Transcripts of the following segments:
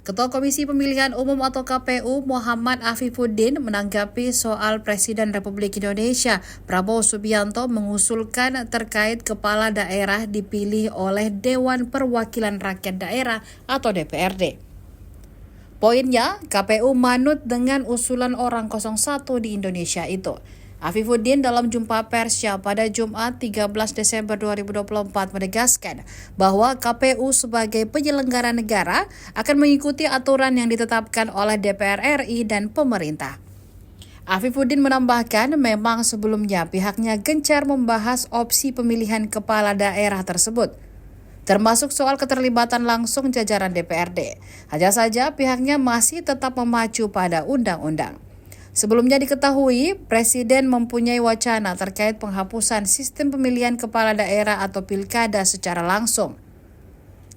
Ketua Komisi Pemilihan Umum atau KPU Muhammad Afifuddin menanggapi soal Presiden Republik Indonesia Prabowo Subianto mengusulkan terkait kepala daerah dipilih oleh Dewan Perwakilan Rakyat Daerah atau DPRD. Poinnya, KPU manut dengan usulan orang 01 di Indonesia itu. Afifuddin dalam jumpa persnya pada Jumat 13 Desember 2024 menegaskan bahwa KPU sebagai penyelenggara negara akan mengikuti aturan yang ditetapkan oleh DPR RI dan pemerintah. Afifuddin menambahkan memang sebelumnya pihaknya gencar membahas opsi pemilihan kepala daerah tersebut, termasuk soal keterlibatan langsung jajaran DPRD. Hanya saja pihaknya masih tetap memacu pada undang-undang. Sebelumnya diketahui, Presiden mempunyai wacana terkait penghapusan sistem pemilihan kepala daerah atau pilkada secara langsung.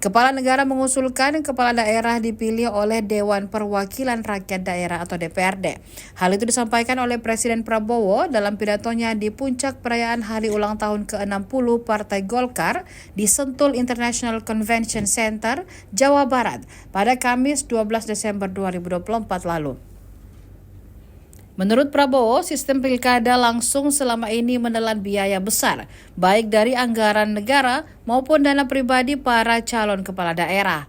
Kepala negara mengusulkan kepala daerah dipilih oleh Dewan Perwakilan Rakyat Daerah atau DPRD. Hal itu disampaikan oleh Presiden Prabowo dalam pidatonya di puncak perayaan hari ulang tahun ke-60 Partai Golkar di Sentul International Convention Center, Jawa Barat pada Kamis 12 Desember 2024 lalu. Menurut Prabowo, sistem pilkada langsung selama ini menelan biaya besar, baik dari anggaran negara maupun dana pribadi para calon kepala daerah.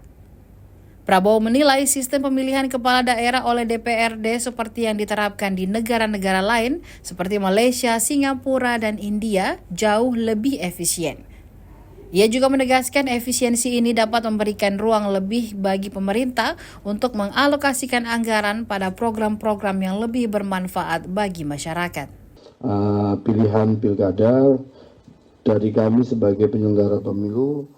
Prabowo menilai sistem pemilihan kepala daerah oleh DPRD seperti yang diterapkan di negara-negara lain seperti Malaysia, Singapura, dan India jauh lebih efisien. Ia juga menegaskan efisiensi ini dapat memberikan ruang lebih bagi pemerintah untuk mengalokasikan anggaran pada program-program yang lebih bermanfaat bagi masyarakat. Pilihan pilkada dari kami sebagai penyelenggara pemilu,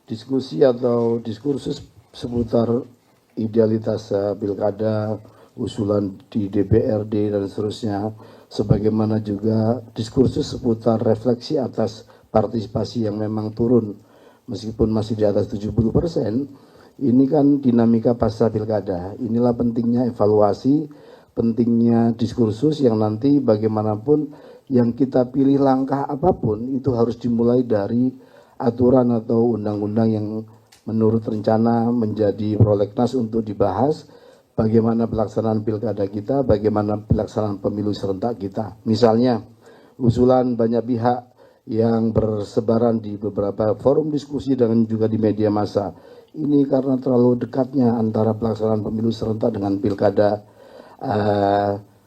diskusi atau diskursus seputar idealitas pilkada, usulan di DPRD dan seterusnya, sebagaimana juga diskursus seputar refleksi atas partisipasi yang memang turun meskipun masih di atas 70%, ini kan dinamika pasca pilkada. Inilah pentingnya evaluasi, pentingnya diskursus yang nanti bagaimanapun yang kita pilih langkah apapun itu harus dimulai dari aturan atau undang-undang yang menurut rencana menjadi prolegnas untuk dibahas bagaimana pelaksanaan pilkada kita, bagaimana pelaksanaan pemilu serentak kita. Misalnya usulan banyak pihak yang bersebaran di beberapa forum diskusi dan juga di media massa. Ini karena terlalu dekatnya antara pelaksanaan pemilu serentak dengan pilkada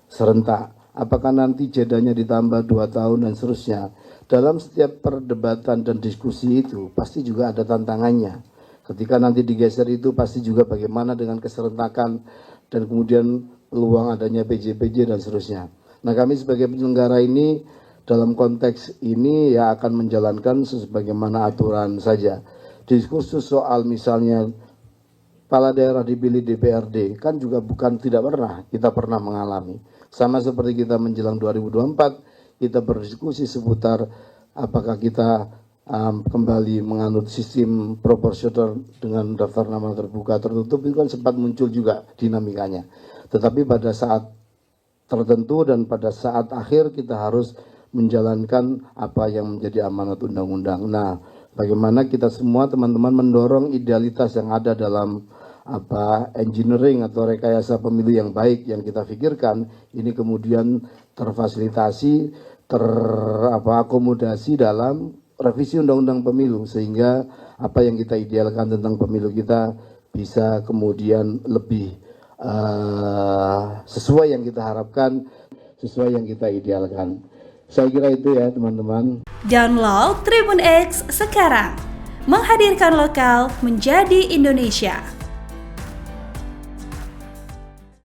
serentak. Apakah nanti jedanya ditambah 2 tahun dan seterusnya. Dalam setiap perdebatan dan diskusi itu pasti juga ada tantangannya. Ketika nanti digeser itu pasti juga bagaimana dengan keserentakan dan kemudian peluang adanya PJ-PJ dan seterusnya. Nah, kami sebagai penyelenggara ini dalam konteks ini ya akan menjalankan sebagaimana aturan saja. Diskursus soal misalnya kepala daerah dipilih DPRD kan juga bukan tidak pernah, kita pernah mengalami. Sama seperti kita menjelang 2024, kita berdiskusi seputar apakah kita kembali menganut sistem proporsional dengan daftar nama terbuka tertutup, itu kan sempat muncul juga dinamikanya. Tetapi pada saat tertentu dan pada saat akhir kita harus menjalankan apa yang menjadi amanat undang-undang. Nah, bagaimana kita semua teman-teman mendorong idealitas yang ada dalam engineering atau rekayasa pemilu yang baik yang kita pikirkan ini kemudian terfasilitasi, akomodasi dalam revisi undang-undang pemilu sehingga apa yang kita idealkan tentang pemilu kita bisa kemudian lebih sesuai yang kita harapkan, sesuai yang kita idealkan. Saya kira itu ya teman-teman. Download Tribun X sekarang, menghadirkan lokal menjadi Indonesia.